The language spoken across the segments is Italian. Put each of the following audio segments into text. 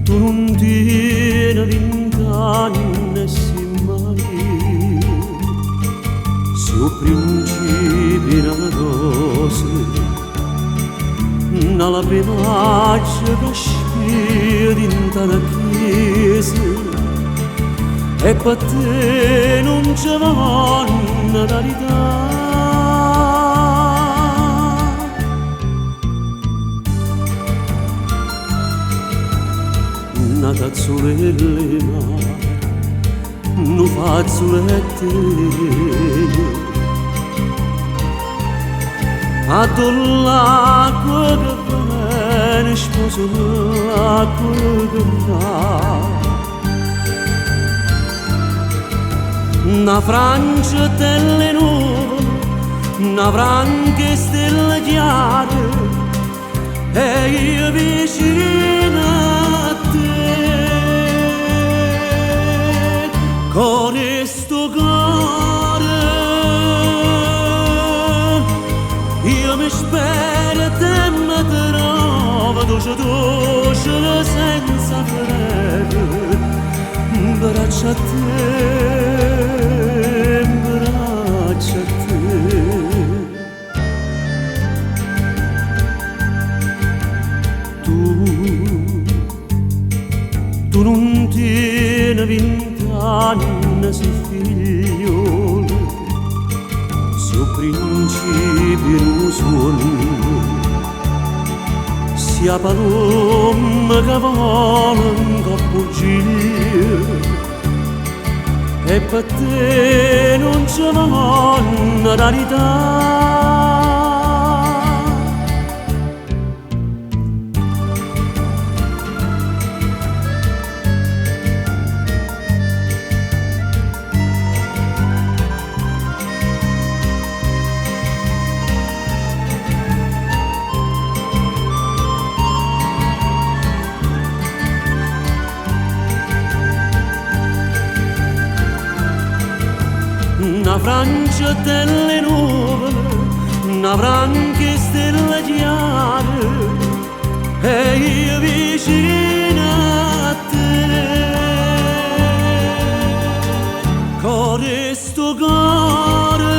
tu non tieni 20 anni sì mai, se o principi una cosa, nella penaccia che spiri in la chiesa, e per te non c'è vanno carità. Una cazzolella, un fazzoletto, addo l'acqua che viene, sposo l'acqua che va. Una Francia delle nuvole, una franca stella chiara, e io vicino a te. Con questo cuore io mi spero e te mi trovo dolce dolce senza frego, braccia a te, braccia a te. Tu non tieni 20 anni, sei figliolo, sei un principio in un sogno, sia paloma che vola in cappuccino, e per te non c'è vanno rarità. Una Francia delle nuvole, una franca stella chiara, e io vicino a te. Con questo cuore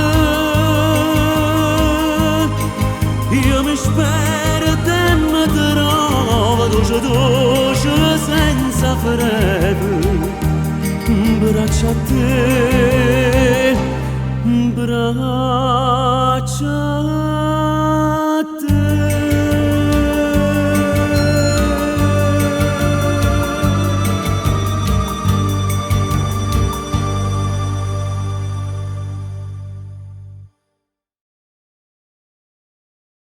io mi spero e te mi trovo dolce dolce senza frego, braccia a te, braccia